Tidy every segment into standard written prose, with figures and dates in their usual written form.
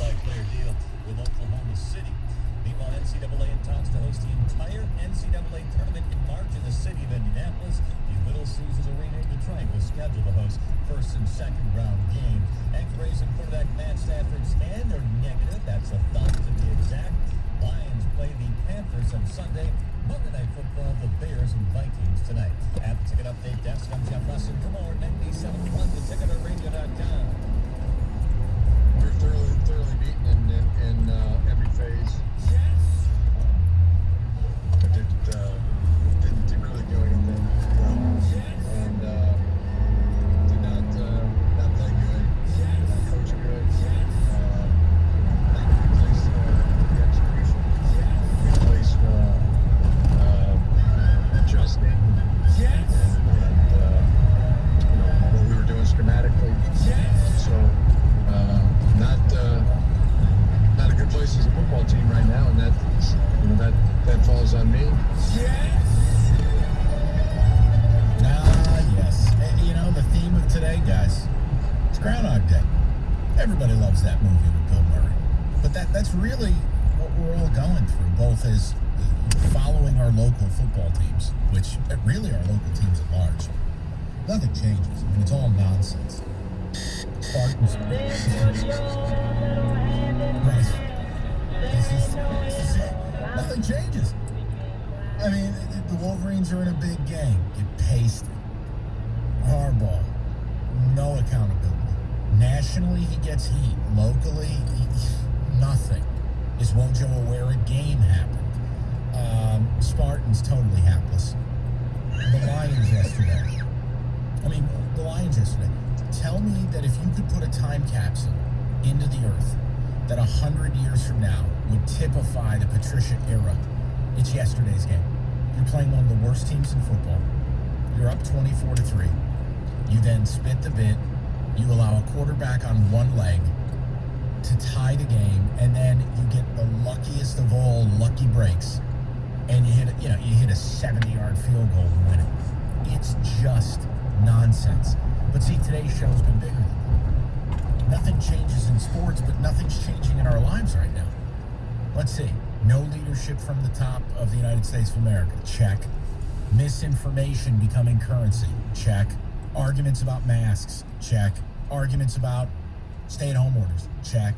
multi-player deal with Oklahoma City. Meanwhile, NCAA in talks to host the entire NCAA tournament in March in the city of Indianapolis. The Little Caesars Arena in Detroit was scheduled to host first and second round games. X-rays and quarterback Matt Stafford's hand are negative. That's a thumb to be exact. Lions play the Panthers on Sunday. Monday Night Football, the Bears and Vikings tonight. At the Ticket Update Desk, I'm Jeff Russell. For more, 97.1, theticketoradio.com. We're thoroughly beaten in every phase. Didn't really do anything. And did not play good. Did not coach good. Not replaced the execution. Replaced adjusting. And what we were doing schematically. So not a good place as a football team right now, and that falls on me. Yes. The theme of today, guys, it's Groundhog Day. Everybody loves that movie with Bill Murray. But that's really what we're all going through, both as following our local football teams, which really are local teams at large. Nothing changes. I mean, it's all nonsense. Spartans. Nothing changes. I mean, the Wolverines are in a big game. Get pasted. Harbaugh. No accountability. Nationally, he gets heat. Locally, nothing. Is Wojo aware a game happened? Spartans totally hapless. The Lions yesterday. Tell me that if you could put a time capsule into the earth that 100 years from now would typify the Patricia era, it's yesterday's game. You're playing one of the worst teams in football. You're up 24-3. You then spit the bit. You allow a quarterback on one leg to tie the game, and then you get the luckiest of all lucky breaks, and you hit a 70-yard field goal to win it. It's just nonsense. But see, today's show's been bigger than that. Nothing changes in sports, but nothing's changing in our lives right now. Let's see. No leadership from the top of the United States of America. Check. Misinformation becoming currency. Check. Arguments about masks. Check. Arguments about stay-at-home orders. Check.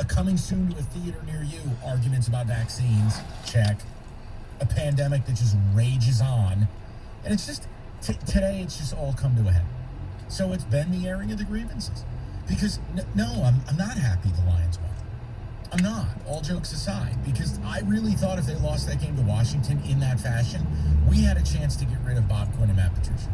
Coming soon to a theater near you. Arguments about vaccines. Check. A pandemic that just rages on. And it's just, today it's just all come to a head. So it's been the airing of the grievances. Because, I'm not happy the Lions won. I'm not, all jokes aside, because I really thought if they lost that game to Washington in that fashion, we had a chance to get rid of Bob Quinn and Matt Patricia.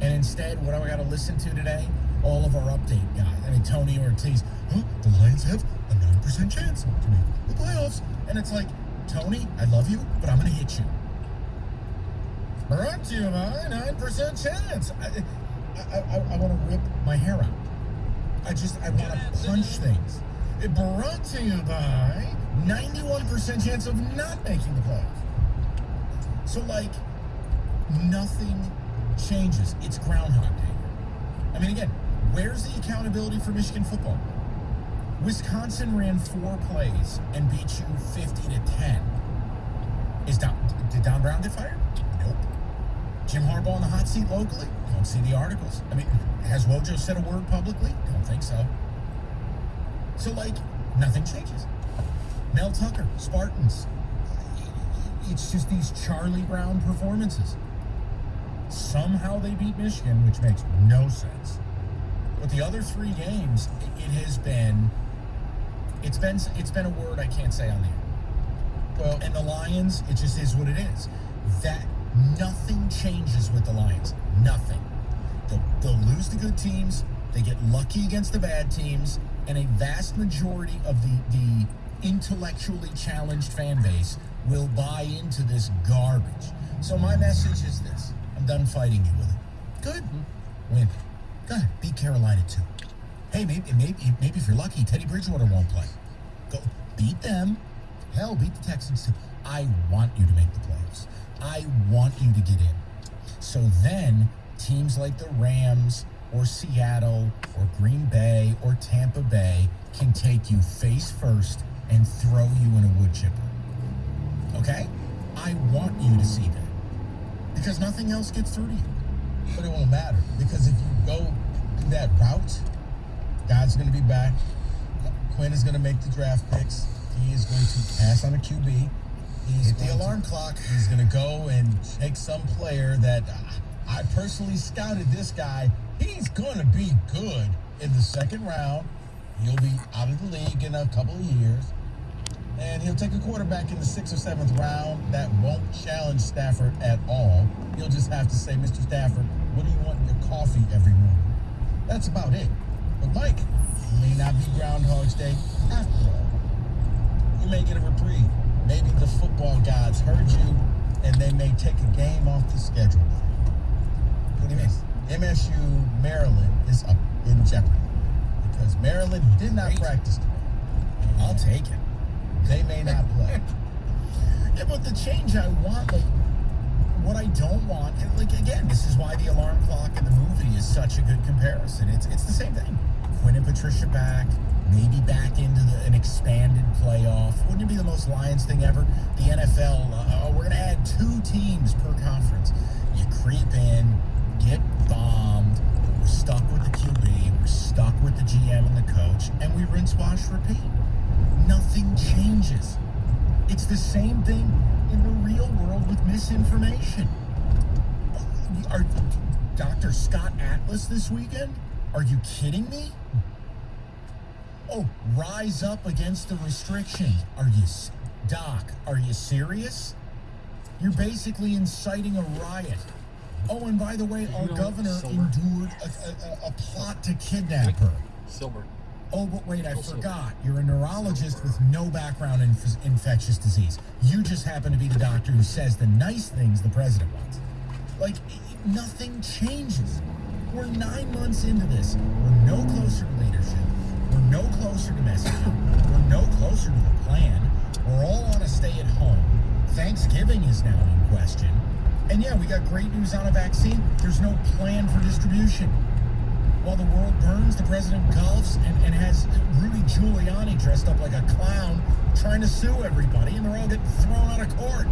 And instead, what do I got to listen to today? All of our update guys. Tony Ortiz, the Lions have a 9% chance to make the playoffs. And it's like, Tony, I love you, but I'm going to hit you. Brought to you by 9% chance. I want to rip my hair out. I want to punch things. It brought to you by 91% chance of not making the playoffs. So, nothing changes. It's Groundhog Day. Again, where's the accountability for Michigan football? Wisconsin ran 4 plays and beat you 50-10. Did Don Brown get fired? Nope. Jim Harbaugh in the hot seat locally? Don't see the articles. Has Wojo said a word publicly? Don't think so. So, nothing changes. Mel Tucker, Spartans. It's just these Charlie Brown performances. Somehow they beat Michigan, which makes no sense. But the other 3 games, it's been a word I can't say on the air. Well, and the Lions, it just is what it is. That nothing changes with the Lions. Nothing. They'll lose to good teams. They get lucky against the bad teams. And a vast majority of the intellectually challenged fan base will buy into this garbage. So my message is this. I'm done fighting you with it. Good. Win. Go ahead. Beat Carolina too. Hey, maybe if you're lucky, Teddy Bridgewater won't play. Go beat them. Hell, beat the Texans too. I want you to make the playoffs. I want you to get in. So then teams like the Rams or Seattle or Green Bay or Tampa Bay can take you face first and throw you in a wood chipper. Okay? I want you to see that. Because nothing else gets through to you. But it won't matter, because if you go that route, God's going to be back. Quinn is going to make the draft picks. He is going to pass on a QB. Hit the alarm clock. He's going to go and take some player that I personally scouted this guy. He's going to be good in the second round. He'll be out of the league in a couple of years. And he'll take a quarterback in the 6th or 7th round that won't challenge Stafford at all. He'll just have to say, Mr. Stafford, what do you want in your coffee every morning? That's about it. But Mike, may not be Groundhog's Day after all. You may get a reprieve. Maybe the football gods heard you, and they may take a game off the schedule. What do you mean? MSU Maryland is up in jeopardy because Maryland did not practice today. I'll take it. They may not play. Yeah, but the change I want, like, what I don't want, and like, again, this is why the alarm clock in the movie is such a good comparison. It's the same thing. Quinn and Patricia back, maybe back into an expanded playoff. Wouldn't it be the most Lions thing ever? The NFL, we're going to add 2 teams per conference. You creep in, get bombed, we're stuck with the QB, we're stuck with the GM and the coach, and we rinse, wash, repeat. Nothing changes. It's the same thing in the real world with misinformation. Are Dr. Scott Atlas this weekend? Are you kidding me? Oh, rise up against the restrictions. Doc, are you serious? You're basically inciting a riot. Oh, and by the way, our governor endured a plot to kidnap her. Silver. Oh, but wait, I forgot. You're a neurologist with no background in infectious disease. You just happen to be the doctor who says the nice things the president wants. Like, nothing changes. We're 9 months into this. We're no closer to leadership. We're no closer to messaging. We're no closer to the plan. We're all on a stay-at-home. Thanksgiving is now in question. And yeah, we got great news on a vaccine. There's no plan for distribution. While the world burns, the president golfs and has Rudy Giuliani dressed up like a clown trying to sue everybody, and they're all getting thrown out of court.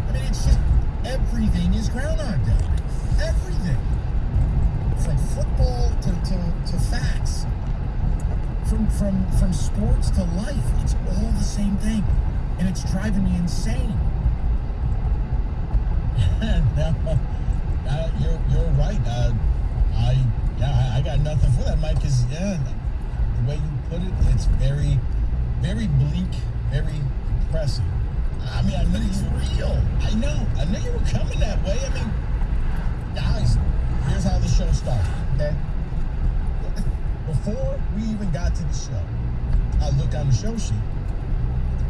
I mean, it's just everything is Groundhog Day. Everything. From football to facts. From sports to life. It's all the same thing. And it's driving me insane. You're right. I got nothing for that, Mike, because, the way you put it, it's very, very bleak, very depressing. I mean, I knew It's real. I know. I knew you were coming that way. I mean, guys, here's how the show started, okay? Before we even got to the show, I looked on the show sheet,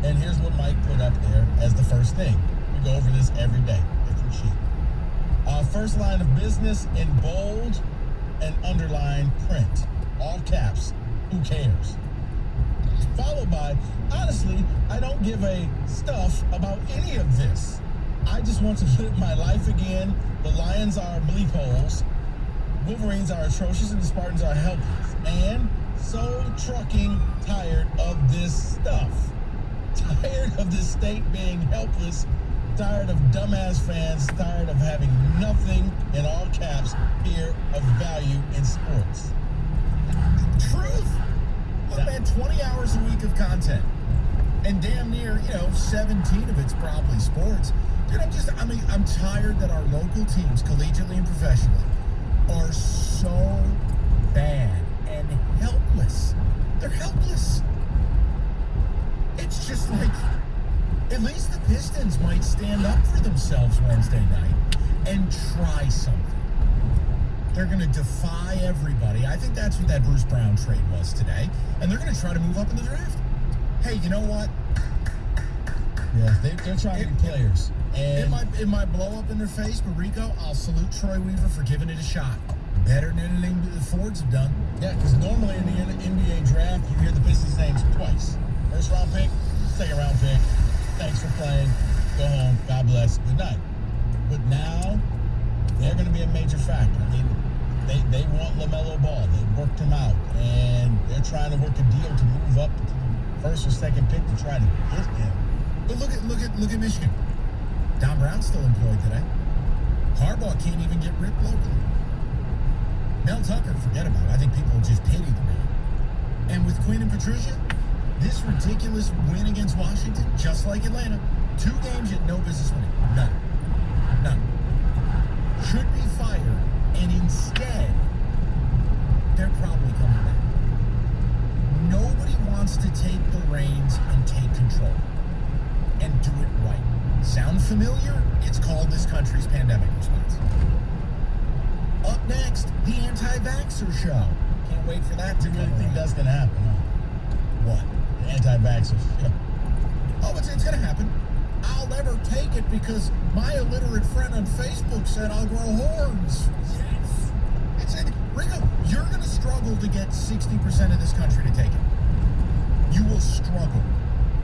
and here's what Mike put up there as the first thing. We go over this every day, different sheet. First line of business in bold and underline print, all caps, who cares? Followed by, honestly, I don't give a stuff about any of this. I just want to live my life again. The Lions are bleep holes, Wolverines are atrocious, and the Spartans are helpless. And so trucking tired of this stuff. Tired of this state being helpless, tired of dumbass fans, tired of having nothing, in all caps, here of value in sports. Truth. Look, man, 20 hours a week of content. And damn near, 17 of it's probably sports. Dude, I'm tired that our local teams, collegiately and professionally, are so bad and helpless. They're helpless. It's just like, at least the Pistons might stand up for themselves Wednesday night and try something. They're going to defy everybody. I think that's what that Bruce Brown trade was today. And they're going to try to move up in the draft. Hey, you know what? Yeah, they're trying to be players. And It might blow up in their face, but Rico, I'll salute Troy Weaver for giving it a shot. Better than anything the Fords have done. yeah, because normally in the NBA draft, you hear the Pistons' names twice. First round pick, second round pick. Thanks for playing. Go home. God bless. Good night. But now, they're going to be a major factor. I mean, They want LaMelo Ball. They worked him out, and they're trying to work a deal to move up to the first or second pick to try to get him. But look at Michigan. Don Brown's still employed today. Harbaugh can't even get ripped locally. Mel Tucker, forget about it. I think people just pity the man. And with Quinn and Patricia, this ridiculous win against Washington, just like Atlanta, 2 games you had no business winning. None. Should be fired, and instead, they're probably coming back. Nobody wants to take the reins and take control and do it right. Sound familiar? It's called this country's pandemic response. Up next, the anti-vaxxer show. Can't wait for that to You really come think around. that's going to happen, huh? What? The anti-vaxxers. Yeah. Oh, it's going to happen. I'll never take it because my illiterate friend on Facebook said I'll grow horns. Yes. It's it. Rico, you're going to struggle to get 60% of this country to take it. You will struggle.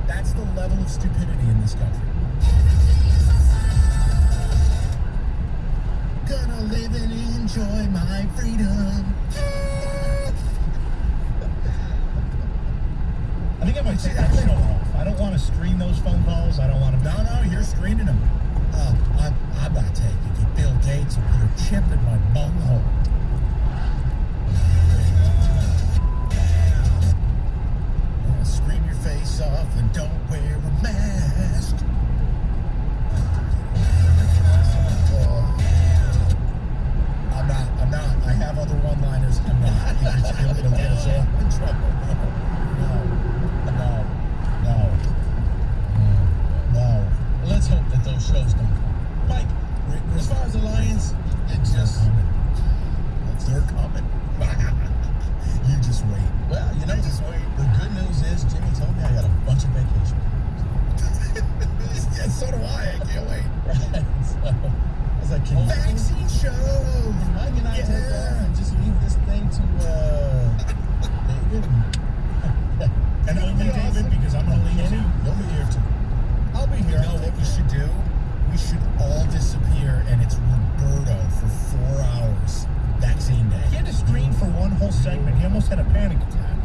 That's the level of stupidity in this country. Gonna live and enjoy my freedom. I think I might take that show off. I don't want to screen those phone calls. I don't want to. No, you're screening them. I'm not taking it. Bill Gates will put a chip in my bunghole. Scream your face off and don't wear a mask. I'm not. I have other one-liners. I'm not. It'll get us all in trouble. No. Let's hope that those shows don't come. Mike, as far as the Lions, it's just... They're coming. You just wait. Well, you know, Just wait. the good news is Jimmy told me I got a bunch of vacation. Yeah, so do I. I can't wait. Right? So, I was like, can Vaccine show. Mike and I take off and just leave this thing to David? And only David, because I'm going to leave too. You'll be here too. I'll be here. You know what we should do? We should all disappear and it's Roberto for 4 hours. Vaccine day. He had to screen for one whole segment. He almost had a panic attack.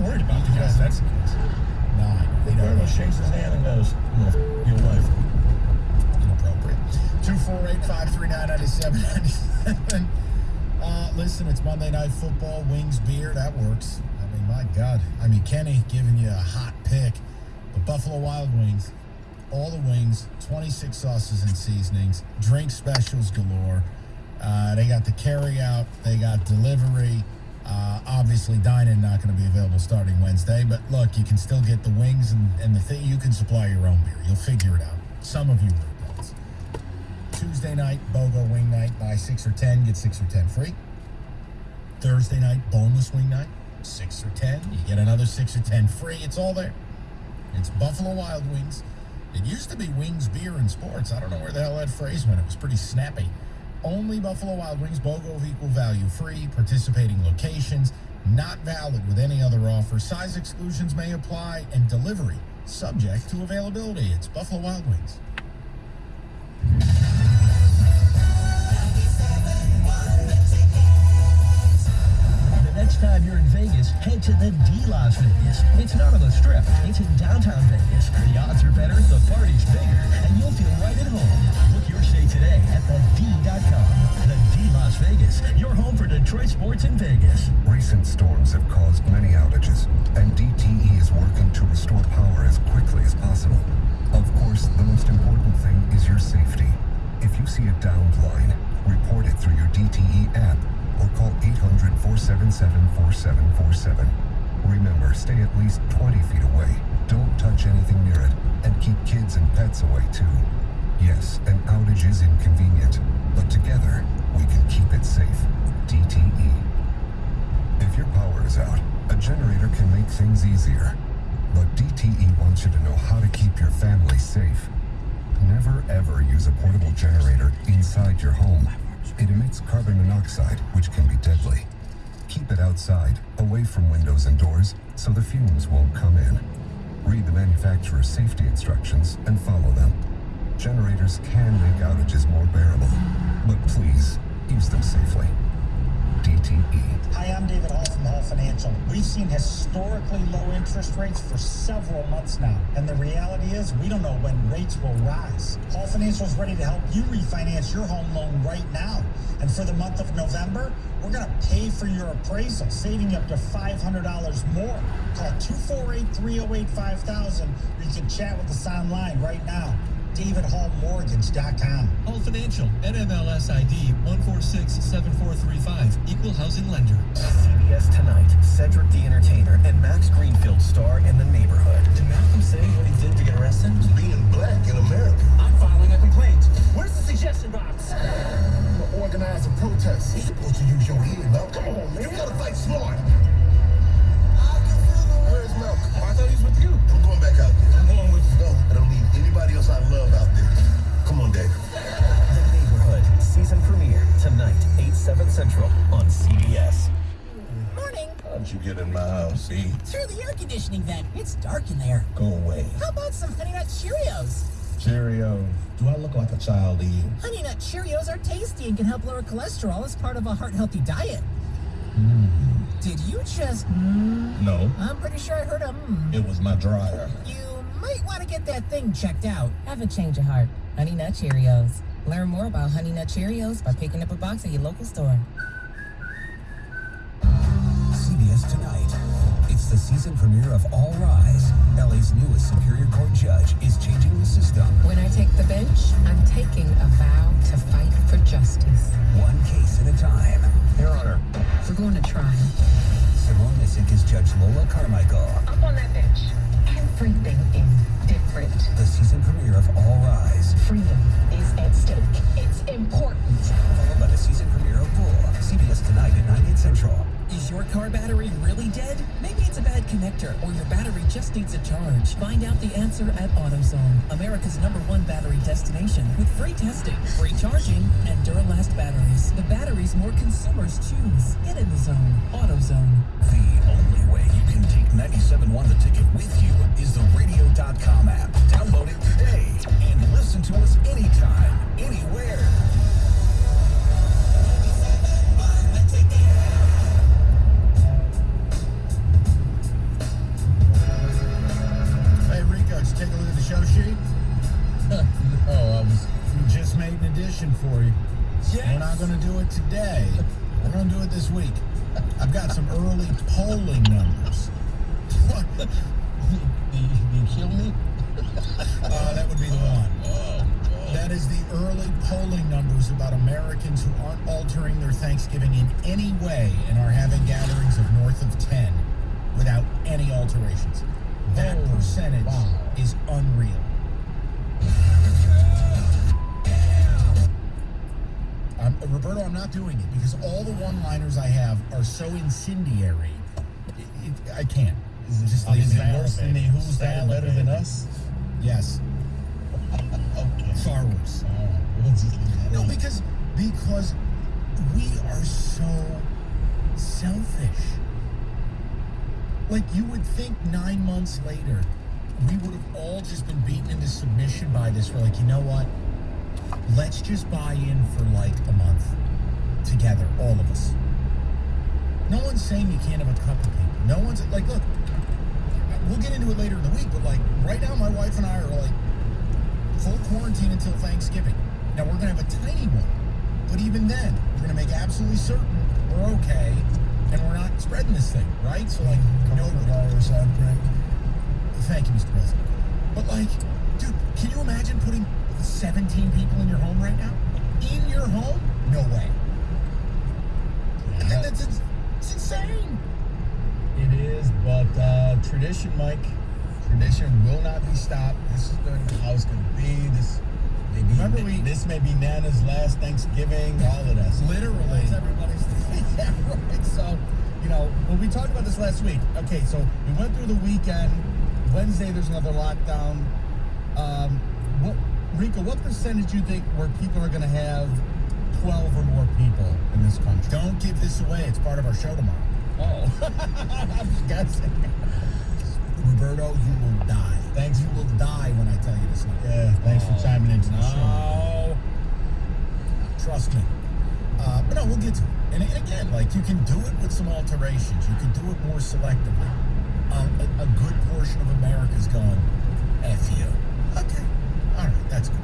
Worried about the guys. That's the case. No, I know. He Roberto don't shakes his hand and goes, "Your wife." Inappropriate. 248-539-9797. Listen, it's Monday Night Football. Wings beer, that works. I mean, my God. I mean, Kenny giving you a hot pick. But Buffalo Wild Wings, all the wings, 26 sauces and seasonings, drink specials galore. They got the carry out, they got delivery. Obviously, dine-in not going to be available starting Wednesday, but look, you can still get the wings and the thing. You can supply your own beer. You'll figure it out. Some of you will. Guys. Tuesday night, BOGO wing night. Buy 6 or 10, get 6 or 10 free. Thursday night, boneless wing night. 6 or 10, you get another 6 or 10 free. It's all there. It's Buffalo Wild Wings. It used to be Wings Beer and Sports. I don't know where the hell that phrase went. It was pretty snappy. Only Buffalo Wild Wings, BOGO of equal value, free, participating locations, not valid with any other offer. Size exclusions may apply, and delivery subject to availability. It's Buffalo Wild Wings. The next time you're in Vegas, head to the D Las Vegas. It's not on the Strip. It's in downtown Vegas. The odds are better, the party's bigger, and you'll feel right at home. Book your stay today at thed.com. The D Las Vegas, your home for Detroit sports in Vegas. Recent storms have caused many outages, and DTE is working to restore power as quickly as possible. Of course, the most important thing is your safety. If you see a downed line, report it through your DTE app or call 800-477-4747. Remember, stay at least 20 feet away. Don't touch anything near it, and keep kids and pets away too. Yes, an outage is inconvenient, but together, we can keep it safe. DTE. If your power is out, a generator can make things easier. But DTE wants you to know how to keep your family safe. Never ever use a portable generator inside your home. It emits carbon monoxide, which can be deadly. Keep it outside, away from windows and doors, so the fumes won't come in. Read the manufacturer's safety instructions and follow them. Generators can make outages more bearable, but please, Use them safely. DTE. Hi, I'm David Hall from Hall Financial. We've seen historically low interest rates for several months now, and the reality is we don't know when rates will rise. Hall Financial is ready to help you refinance your home loan right now. And for the month of November, we're going to pay for your appraisal, saving you up to $500 more. Call 248-308-5000, or you can chat with us online right now. DavidHallMortgage.com. Hall Financial, NMLS ID 1467435, Equal Housing Lender. CBS Tonight, Cedric the Entertainer and Max Greenfield star in The Neighborhood. Did Malcolm say what he did to get arrested? Being black in America. I'm filing a complaint. Where's the suggestion box? Organize a protest. You're supposed to use your head, Malcolm. Come on, man. You gotta fight smart. Where's Malcolm? I thought he was with you. I'm going back out there. I'm going with you. No, I don't need anybody else I love out there. Come on, Dave. The Neighborhood, season premiere, tonight, 8/7 Central on CBS. Morning. How'd you get in my house, E? Through the air conditioning vent. It's dark in there. Go away. How about some Honey Nut Cheerios? Cheerios. Do I look like a child to you? Honey Nut Cheerios are tasty and can help lower cholesterol as part of a heart-healthy diet. Did you just... No, I'm pretty sure I heard a... it was my dryer. You might want to get that thing checked out. Have a change of heart. Honey Nut Cheerios. Learn more about Honey Nut Cheerios by picking up a box at your local store. CBS Tonight. It's the season premiere of All Rise. LA's newest Superior Court judge is changing the system. When I take the bench, I'm taking a vow to fight for justice. One case at a time. Your Honor. We're going to trial. Simone Missick is Judge Lola Carmichael. Up on that bench, everything is different. The season premiere of All Rise. Freedom is at stake. It's important. Followed by the season premiere of Bull. CBS Tonight at 9/8 Central. Is your car battery really dead? Maybe it's a bad connector, or your battery just needs a charge. Find out the answer at AutoZone, America's #1 battery destination, with free testing, free charging, and Duralast batteries. The batteries more consumers choose. Get in the zone. AutoZone. The only way you can take 97.1 The Ticket with you is the radio.com app. Download it today and listen to us anytime, anywhere. Hey, Rico, did you take a look at the show sheet? No, we just made an addition for you. Yes. We're not going to do it today. We're going to do it this week. I've got some early polling numbers. What? You kill me? That would be the one. That is the early polling numbers about Americans who aren't altering their Thanksgiving in any way and are having gatherings of north of 10 without any alterations. That percentage is unreal. Roberto, I'm not doing it because all the one-liners I have are so incendiary. I can't. Just leave Is me it alone, worse than the baby. Who's That Better Than Us? Yes. Okay. Far worse. We'll just leave that No, alone. because we are so selfish. Like, you would think 9 months later, we would have all just been beaten into submission by this. We're like, you know what? Let's just buy in for like a month together, all of us. No one's saying you can't have a couple people. No one's like, look, we'll get into it later in the week, but like right now, my wife and I are like full quarantine until Thanksgiving. Now we're gonna have a tiny one, but even then, we're gonna make absolutely certain we're okay and we're not spreading this thing, right? So like, no virus outbreak. Thank you, Mr. President. But like, dude, can you imagine putting 17 people in your home right now? In your home? No way. It's insane. It is, but tradition, Mike. Tradition will not be stopped. This is how it's going to be. This may be Nana's last Thanksgiving. All of that. Literally. That's everybody's. Yeah, right. So, when we talked about this last week. Okay, so we went through the weekend. Wednesday, there's another lockdown. Rico, what percentage do you think where people are going to have 12 or more people in this country? Don't give this away. It's part of our show tomorrow. Oh, I'm just guessing. Roberto, you will die. Thanks. You will die when I tell you this. Yeah, thanks for chiming into the show. Trust me. But no, we'll get to it. And again, like, you can do it with some alterations. You can do it more selectively. A good portion of America's going, F you. Okay. All right, that's good.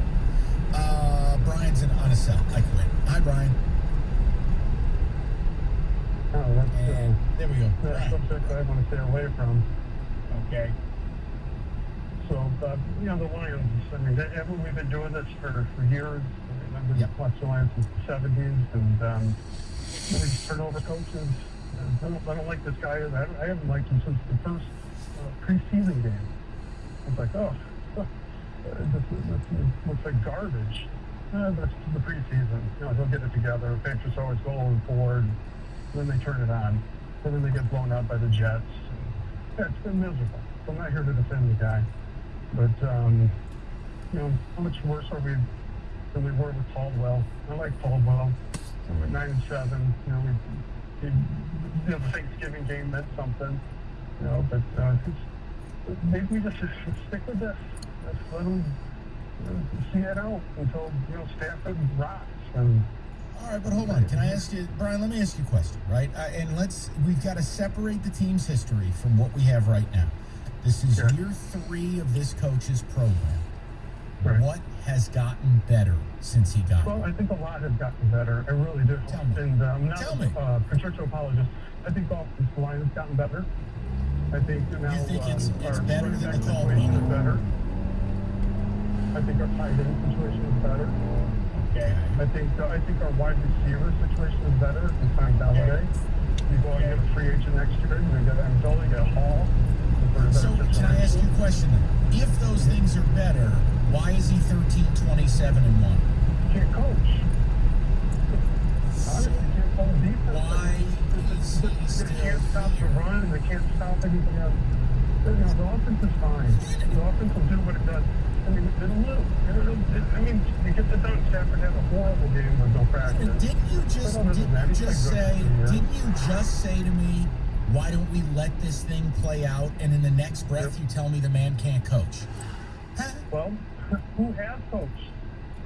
Brian's on a cell. I quit. Hi, Brian. Oh, And there we go. that's Brian. subject I want to stay away from. Okay. So, the Lions, I mean, we've been doing this for years. I've been watching the Lions since the 70s, and we just turn over coaches. I don't like this guy. I haven't liked him since the first preseason game. I was like, this looks like garbage. That's the preseason. He'll get it together. Patriots always going forward. Then they turn it on. And then they get blown out by the Jets. Yeah, it's been miserable. So I'm not here to defend the guy. But, how much worse are we than we were with Caldwell? I like Caldwell. We're 9-7. The Thanksgiving game meant something. But maybe we just stick with this. Let's let them see it out until, Stafford rots. And All right, but hold on. Can I ask you, Brian, let me ask you a question, right? We've got to separate the team's history from what we have right now. This is year 3 of this coach's program. Right. What has gotten better since he got Well, here? I think a lot has gotten better. I really do. Tell me. And I'm not Tell me. a Patricia apologist. I think the offensive line has gotten better. I think now You think it's our better than the quarterback Caldwell? situation is better. I think our tight end situation is better. Okay. I think our wide receiver situation is better. We signed Galladay. You go out and get a free agent next year. You're going to get Amendola, you get Hall. So can I ask you a question then? If those things are better, why is he 13-27-1? Can't coach. Honestly, can't play defense. Why is he They still can't stop the here? run, and they can't stop anything else. The offense is fine. The offense will do what it does. I mean, it'll lose. It gets it done. Stafford had a horrible game with no practice. Didn't you just say to me, why don't we let this thing play out? And in the next breath, you tell me the man can't coach. Huh? Well, who has coached?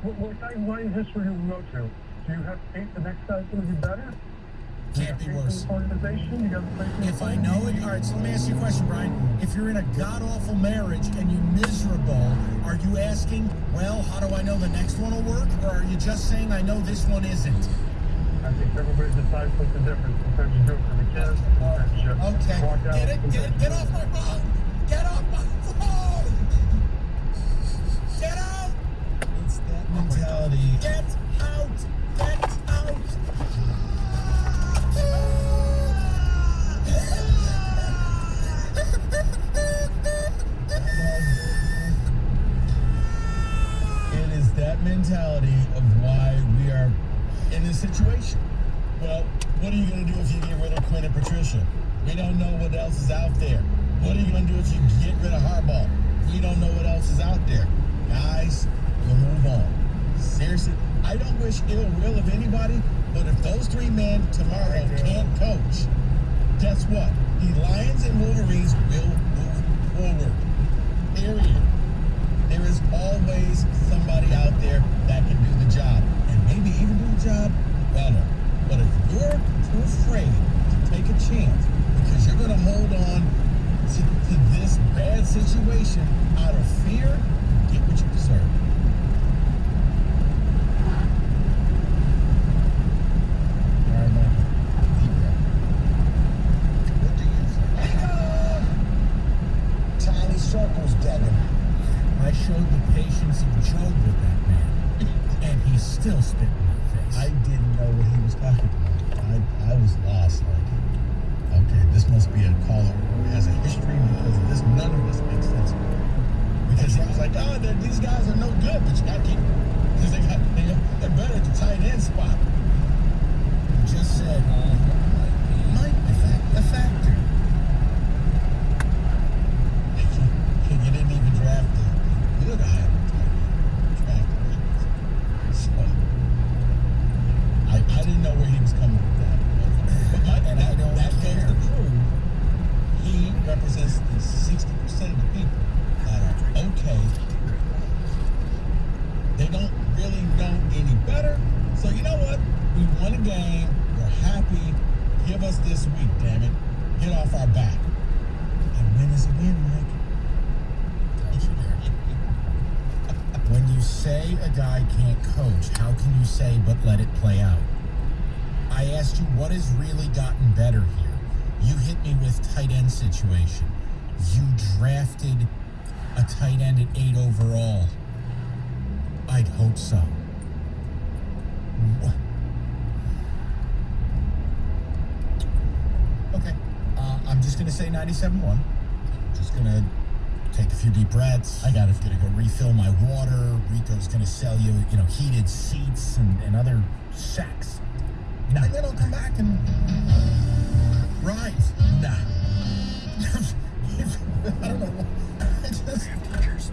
What kind of line history do we go to? Do you have faith the next guy's going to be better? Can't be worse. Organization, you got faith in If I know it, all right, so let me ask you a question, Brian. If you're in a god-awful marriage and you're miserable, are you asking, well, how do I know the next one will work? Or are you just saying, I know this one isn't? I think everybody decides what's the difference. Sometimes you do it for the kids. Sometimes you Okay, walk out. get off my phone! Get off my phone! Get out! It's that mentality. Get out! Get out! It is that mentality of why we are in this situation. Well, what are you going to do if you get rid of Quinn and Patricia? We don't know what else is out there. What are you going to do if you get rid of Harbaugh? We don't know what else is out there. Guys, we'll move on. Seriously, I don't wish ill will of anybody, but if those 3 men tomorrow can't coach, guess what? The Lions and Wolverines will move forward. Period. There is always somebody out there that can do the job. And maybe even do the job better. But if you're too afraid to take a chance because you're going to hold on to this bad situation out of fear, get what you deserve. All right, man. Deep breath. What do you think? Tiny circles, Devin. I showed the patience of Job with that man, and he still spit in my face. I didn't know what he was talking about. I was lost. Like, okay, this must be a caller who has a history because none of this makes sense. Because he was like, these guys are no good, but you got to keep because they're better at the tight end spot. He just said, might be a factor. You didn't even draft the good eye draft. So I didn't know where he was coming with that. But that goes to prove he represents the 60% of the people that are okay. They don't really know any better. So you know what? We won a game. We're happy. Give us this week, damn it. Get off our back. And win is a win, Mike. When you say a guy can't coach, how can you say but let it play out? I asked you what has really gotten better here. You hit me with tight end situation. You drafted a tight end at 8 overall. I'd hope so. Okay. I'm just going to say 97-1. Just going to take a few deep breaths. I got it. Going to go refill my water. Rico's going to sell you, heated seats and other sex. No. And then I'll come back and rise. Nah. I don't know.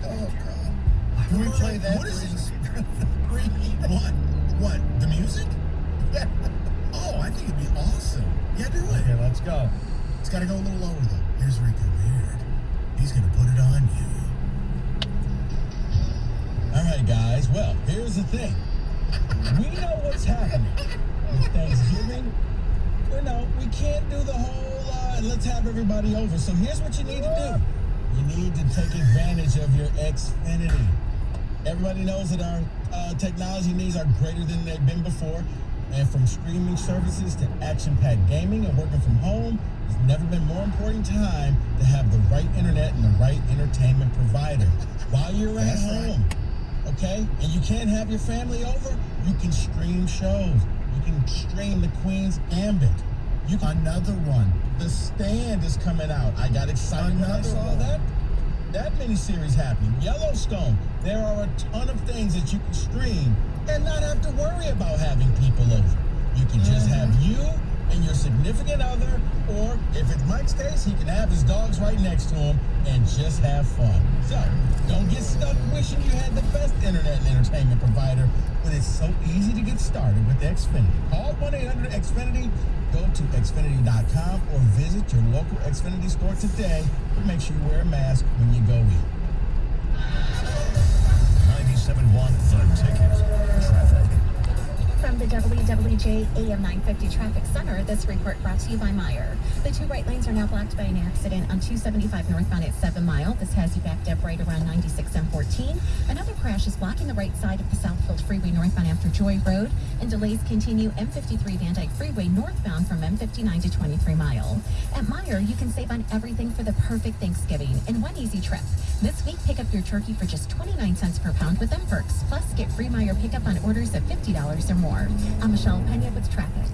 Oh, God. Can we play that? What is this? What? The music? Yeah. Oh, I think it'd be awesome. Yeah, do it. Okay, let's go. It's got to go a little lower, though. Here's Rico. Weird. He's going to put it on you. All right, guys. Well, here's the thing. We know what's happening with Thanksgiving. We can't do the whole let's have everybody over. So here's what you need to do. You need to take advantage of your Xfinity. Everybody knows that our technology needs are greater than they've been before. And from streaming services to action-packed gaming and working from home, there's never been more important time to have the right internet and the right entertainment provider while you're at home. Okay? And you can't have your family over, you can stream shows. You can stream The Queen's Gambit. Another one. The Stand is coming out. I got excited when I saw that. That miniseries happening. Yellowstone. There are a ton of things that you can stream and not have to worry about having people over. You can just have you and your significant other, or if it's Mike's case, he can have his dogs right next to him and just have fun. So, don't get stuck wishing you had the best internet and entertainment provider when it's so easy to get started with Xfinity. Call 1-800-XFINITY, go to Xfinity.com, or visit your local Xfinity store today, but make sure you wear a mask when you go in. 97.1 The Ticket. Traffic. From the WWJ AM 950 Traffic Center, this report brought to you by Meyer. The two right lanes are now blocked by an accident on 275 northbound at 7 Mile. This has you backed up right around 96 and 14. Another crash is blocking the right side of the Southfield Freeway northbound after Joy Road. And delays continue M53 Van Dyke Freeway northbound from M59 to 23 Mile. At Meyer, you can save on everything for the perfect Thanksgiving in one easy trip. This week, pick up your turkey for just 29 cents per pound with them perks. Plus, get free Meyer pickup on orders of $50 or more. I'm Michelle Pena with traffic.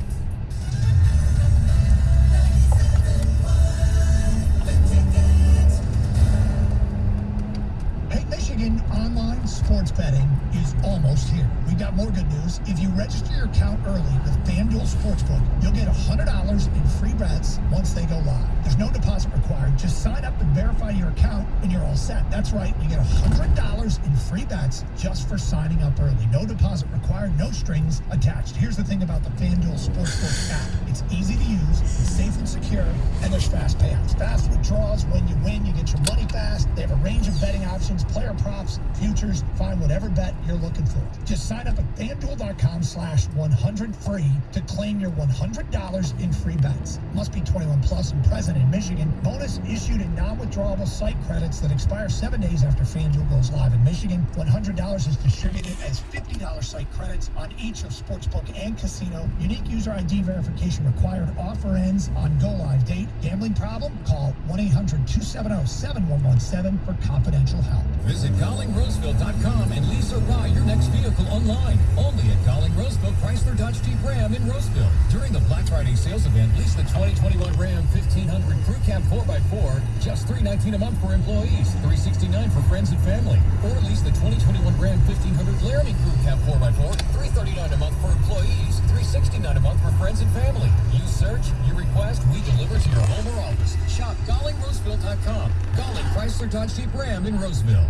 Hey, Michigan, online sports betting is almost here. We got more good news. If you register your account early with FanDuel Sportsbook, you'll get $100 in free bets once they go live. There's no deposit required. Just sign up and verify your account, and you're all set. That's right. You get $100 in free bets just for signing up early. No deposit required, no strings attached. Here's the thing about the FanDuel Sportsbook app. It's easy to use, it's safe and secure, and there's fast payouts. Fast withdrawals. When you win, you get your money fast. They have a range of betting options, player props, futures. Find whatever bet you're looking for. Just sign up at FanDuel.com/100free to claim your $100 in free bets. Must be 21 plus and present in Michigan. Bonus issued in non-withdrawable site credits that expire 7 days after FanDuel goes live in Michigan. $100 is distributed as $50 site credits on each of Sportsbook and Casino. Unique user ID verification required. Offer ends on go live date. Gambling problem? Call 1-800-270-7117 for confidential help. Visit GollingRoseville.com and lease or buy your next vehicle online. Only at Golling Roseville Chrysler Dodge Jeep Ram in Roseville. During the Black Friday sales event, lease the 2021 Ram 1500 Crew Cab 4x4, just $319 a month for employees, $369 for friends and family. Or lease the 2021 Ram 1500 Laramie Crew Cab 4x4, $339 a month for employees, $369 a month for friends and family. You search, you request, we deliver to your home or office. Shop GollingRoseville.com. Golling Chrysler Dodge Jeep Ram in Roseville.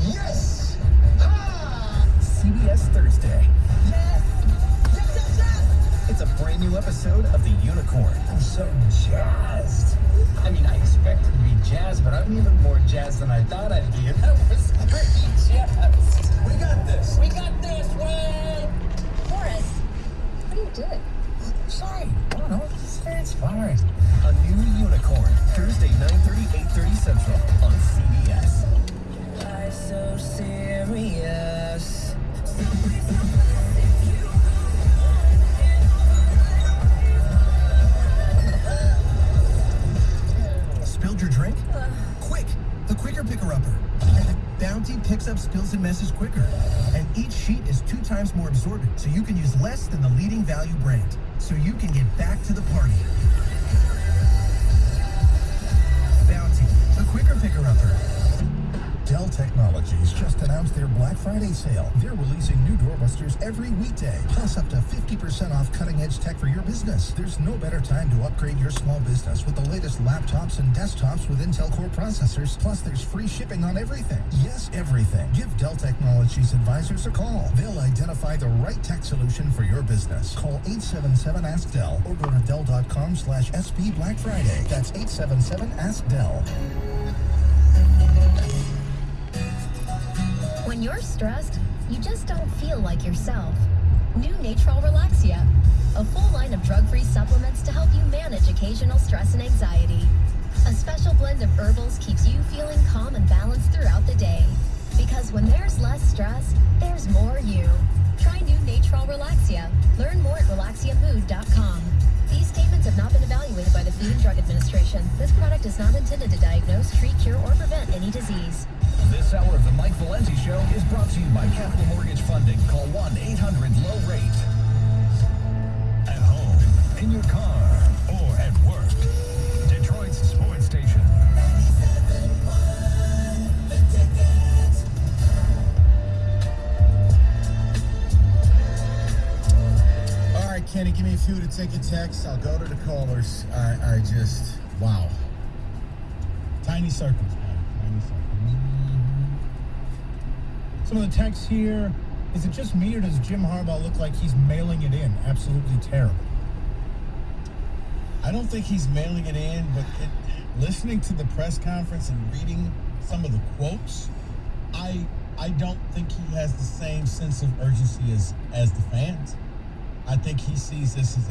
Yes! CBS Thursday. Yes! Yes, yes, yes! It's a brand new episode of The Unicorn. I'm so jazzed. I mean, I expected to be jazzed, but I'm even more jazzed than I thought I'd be. And that was pretty jazzed. We got this. We got this, Wayne! Forrest, your drink? Quick, the quicker picker-upper. Bounty picks up spills and messes quicker. And each sheet is 2 times more absorbent, so you can use less than the leading value brand. So you can get back to the party. Bounty, the quicker picker-upper. Dell Technologies just announced their Black Friday sale. They're releasing new doorbusters every weekday, plus up to 50% off cutting-edge tech for your business. There's no better time to upgrade your small business with the latest laptops and desktops with Intel Core processors, plus there's free shipping on everything. Yes, everything. Give Dell Technologies advisors a call. They'll identify the right tech solution for your business. Call 877-ASK-DELL or go to Dell.com/SP Black Friday. That's 877-ASK-DELL. When you're stressed, you just don't feel like yourself. New Natrol Relaxia, a full line of drug-free supplements to help you manage occasional stress and anxiety. A special blend of herbals keeps you feeling calm and balanced throughout the day. Because when there's less stress, there's more you. Try new Natrol Relaxia. Learn more at relaxiamood.com. These statements have not been evaluated by the Food and Drug Administration. This product is not intended to diagnose, treat, cure, or prevent any disease. This hour of the Mike Valenti Show is brought to you by Capital Mortgage Funding. Call 1-800-LOW-RATE. At home, in your car, or at work. Detroit's sports station. All right, Kenny, give me a few to take a text. I'll go to the callers. I just, wow. Tiny circles, man. Tiny circles. Some of the texts here, is it just me or does Jim Harbaugh look like he's mailing it in? Absolutely terrible. I don't think he's mailing it in, but listening to the press conference and reading some of the quotes, I don't think he has the same sense of urgency as the fans. I think he sees this as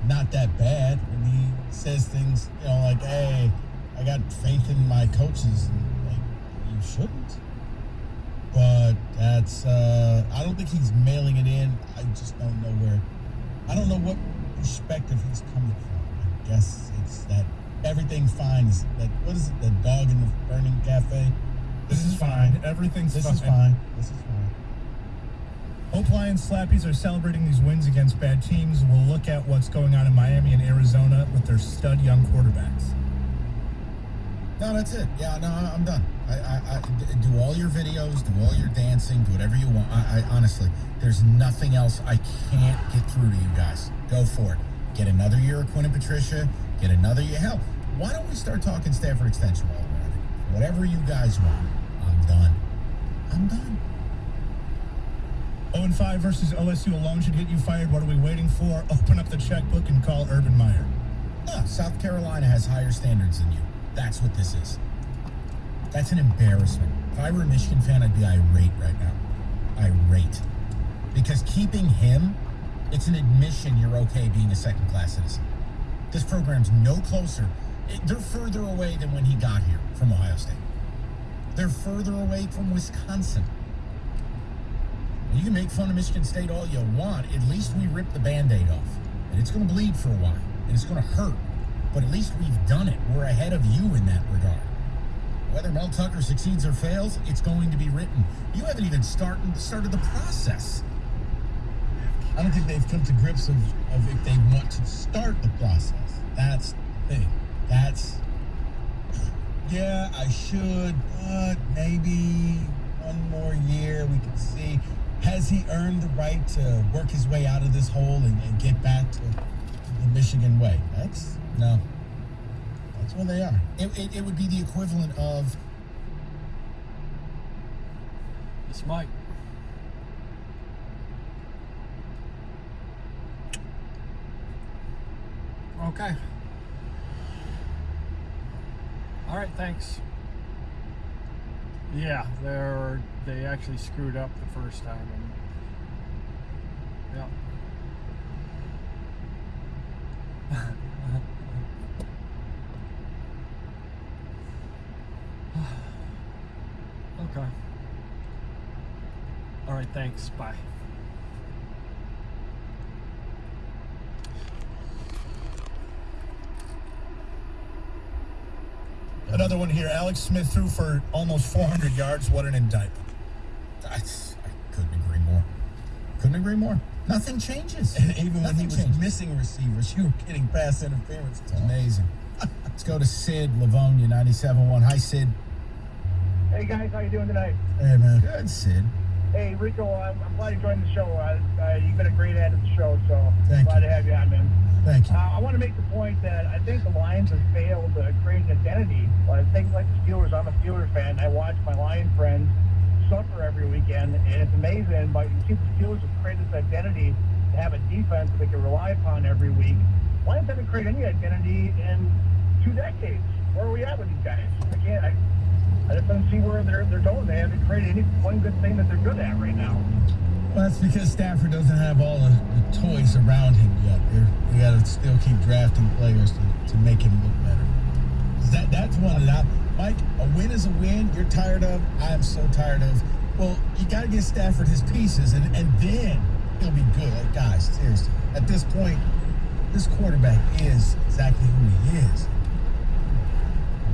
not that bad when he says things, like, hey, I got faith in my coaches. And, like, you shouldn't. But that's, I don't think he's mailing it in. I just don't know I don't know what perspective he's coming from. I guess it's that everything's fine. Is that, what is it, the dog in the burning cafe? This is fine. Everything's fine. This is fine. This is fine. Hope Lions Slappies are celebrating these wins against bad teams. We'll look at what's going on in Miami and Arizona with their stud young quarterbacks. No, that's it. Yeah, no, I'm done. I do all your videos, do all your dancing, do whatever you want. I honestly, there's nothing else I can't get through to you guys. Go for it. Get another year of Quinn and Patricia. Get another year. Hell, why don't we start talking Stanford Extension while we're at it? Whatever you guys want. I'm done. I'm done. 0-5 versus OSU alone should get you fired. What are we waiting for? Open up the checkbook and call Urban Meyer. South Carolina has higher standards than you. That's what this is. That's an embarrassment. If I were a Michigan fan, I'd be irate right now. Irate. Because keeping him, it's an admission you're okay being a second-class citizen. This program's no closer. They're further away than when he got here from Ohio State. They're further away from Wisconsin. You can make fun of Michigan State all you want. At least we ripped the Band-Aid off. And it's going to bleed for a while. And it's going to hurt. But at least we've done it. We're ahead of you in that regard. Whether Mel Tucker succeeds or fails, it's going to be written. You haven't even started the process. I don't think they've come to grips of if they want to start the process. That's the thing. Yeah, I should, but maybe one more year we can see. Has he earned the right to work his way out of this hole and get back to the Michigan way? No. That's where they are. It would be the equivalent of... It's Mike. Okay. All right, thanks. Yeah, they actually screwed up the first time. And, yeah. Okay. All right, thanks. Bye. Another one here. Alex Smith threw for almost 400 yards. What an indictment. I couldn't agree more. Couldn't agree more. Nothing changes. And even when he was missing receivers, you were getting pass interference. It's amazing. Let's go to Sid Livonia, 97.1. Hi, Sid. Hey guys, how you doing tonight? Hey man. Good, Sid. Hey Rico, I'm glad you joined the show. You've been a great add to the show, so Thank glad you. to have you on, man. Thank you. I want to make the point that I think the Lions have failed to create an identity. Things like the Steelers, I'm a Steelers fan. I watch my Lion friends suffer every weekend, and it's amazing, but you see the Steelers have created this identity to have a defense that they can rely upon every week. Lions haven't created any identity in 2 decades. Where are we at with these guys? I just don't see where they're going. They haven't created any one good thing that they're good at right now. Well, that's because Stafford doesn't have all the toys around him yet. You got to still keep drafting players to make him look better. That's one that Mike, a win is a win. You're tired of. I am so tired of. Well, you got to get Stafford his pieces, and then he'll be good. Like, guys, seriously, at this point, this quarterback is exactly who he is.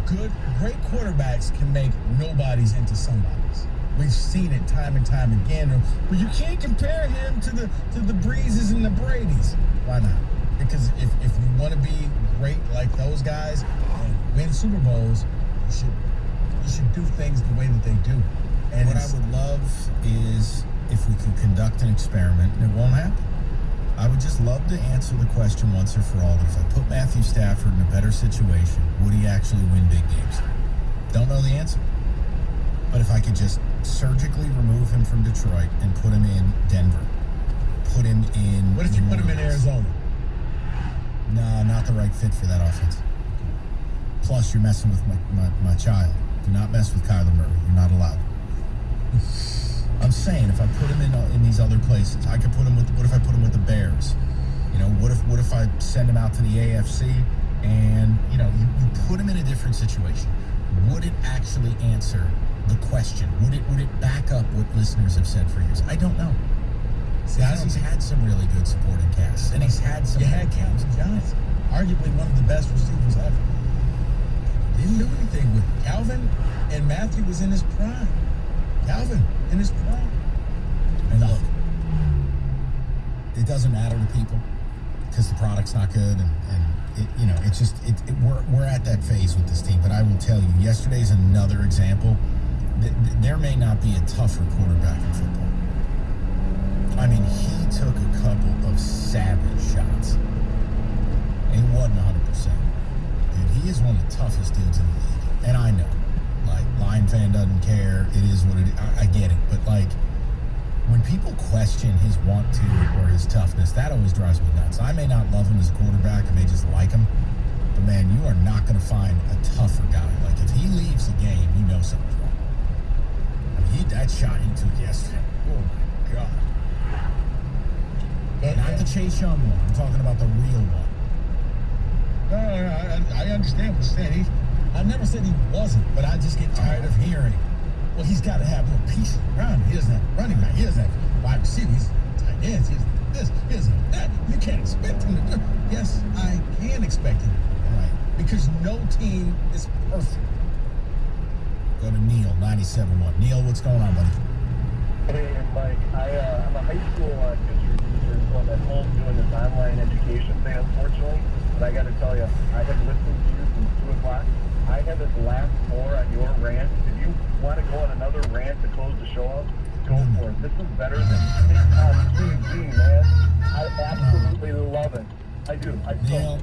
Great quarterbacks can make nobodies into somebodies. We've seen it time and time again. But you can't compare him to the Breezes and the Bradys. Why not? Because if you want to be great like those guys and win Super Bowls, you should do things the way that they do. And what I would love is if we could conduct an experiment, and it won't happen. I would just love to answer the question once and for all, that if I put Matthew Stafford in a better situation, would he actually win big games? Don't know the answer. But if I could just surgically remove him from Detroit and put him in Denver, put him in... What if you put him in Arizona? No, not the right fit for that offense. Plus, you're messing with my child. Do not mess with Kyler Murray. You're not allowed. I'm saying if I put him in these other places, I could put him with. What if I put him with the Bears? You know, what if I send him out to the AFC and you put him in a different situation? Would it actually answer the question? Would it back up what listeners have said for years? I don't know. Because he's had some really good supporting casts, and he's had some. You had Calvin Johnson, arguably one of the best receivers ever. Didn't do anything with it. Calvin and Matthew was in his prime. Calvin in his prime. And look, it doesn't matter to people because the product's not good, we're at that phase with this team. But I will tell you, yesterday's another example. There may not be a tougher quarterback in football. I mean, he took a couple of savage shots. He wasn't 100%. Dude, he is one of the toughest dudes in the league. And I know, like, Lion fan doesn't care. It is what it is. I get it. But, like, when people question his want to or his toughness, that always drives me nuts. I may not love him as a quarterback. I may just like him. But, man, you are not going to find a tougher guy. Like, if he leaves the game, you know something's wrong. I mean, that shot he took yesterday. Oh, my God. Not the Chase Young one. I'm talking about the real one. No, I understand what you're saying. I never said he wasn't, but I just get tired of hearing, well, he's got to have more pieces around him. He doesn't have a running back. He doesn't have wide receivers. He's tight ends. He doesn't have this. He doesn't have that. You can't expect him to do. Yes, I can expect him. Right. Because no team is perfect. Go to Neil, 97.1. Neil, what's going on, buddy? Hey, Mike, I'm a high school history teacher, so I'm at home doing this online education thing, unfortunately. But I got to tell you, I have listened to you since 2 o'clock. I haven't laughed more on your rant. If you want to go on another rant to close the show out, go for it. This is better than on TV, man. I absolutely love it. I do. Neil,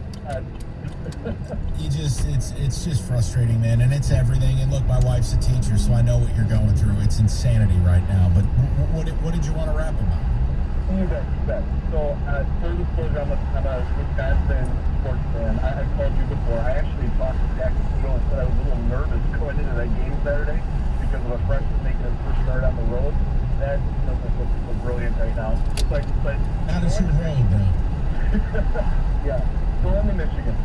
it's just frustrating, man, and it's everything. And look, my wife's a teacher, so I know what you're going through. It's insanity right now. But what did you want to rap about? You bet. So, full disclosure, I'm a Wisconsin sports fan. I called you before. I actually talked to Jack Caputo and said I was a little nervous going into that game Saturday because of a freshman making his first start on the road. That doesn't look so brilliant right now. But not as you road, though. Yeah. Going to Michigan.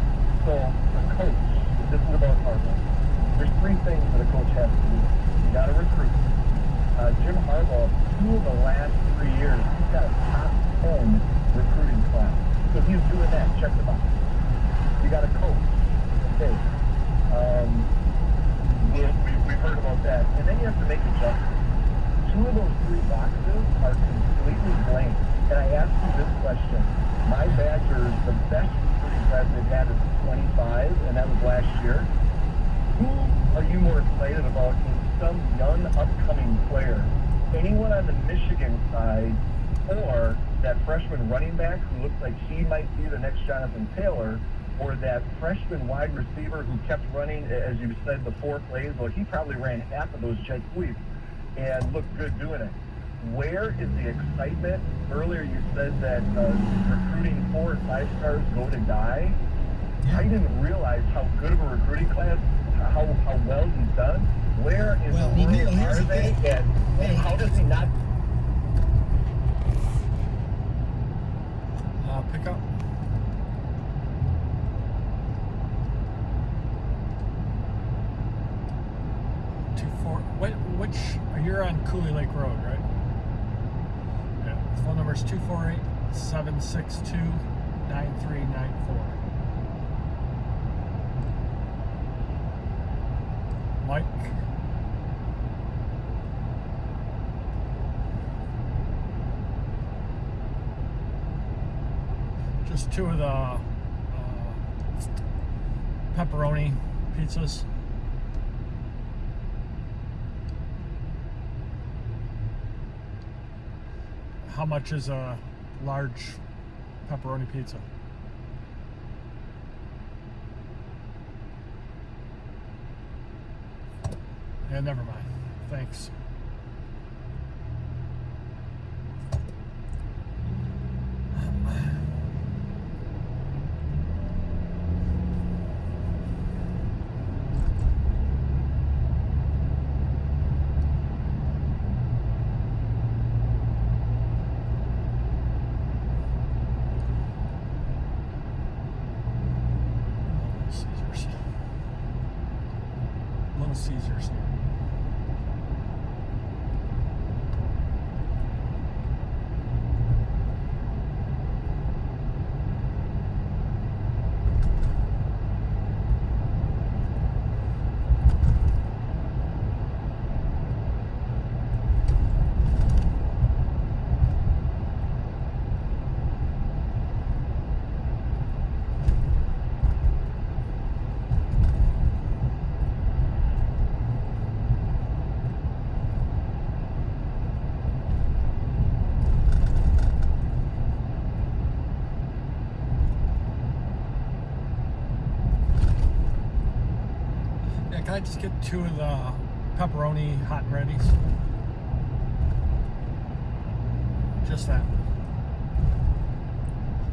So, a coach, this is about Harbaugh. There's 3 things that a coach has to do. You got to recruit. Jim Harbaugh, 2 of the last 3 years, he's got a top 10 recruiting class. So he's doing that. Check the box. You got to coach. Okay. excited about is some young upcoming player. Anyone on the Michigan side or that freshman running back who looks like he might be the next Jonathan Taylor, or that freshman wide receiver who kept running, as you said, the 4 plays. Well, he probably ran half of those jet sweeps and looked good doing it. Where is the excitement? Earlier you said that recruiting 4 and 5 stars go to die. I didn't realize how good of a recruiting class, how well he's done. Where in the world Neil, are they? And how does he not? Pick up. Which you're on Cooley Lake Road, right? Yeah. The phone number is 248-762-9394. Mike. Just 2 of the pepperoni pizzas. How much is a large pepperoni pizza? Yeah, never mind. Thanks. Caesars here. Can I just get 2 of the pepperoni hot and readies? Just that.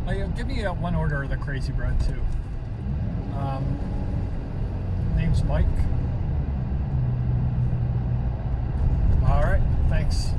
Oh, yeah, give me 1 order of the crazy bread too. Name's Mike. All right, thanks.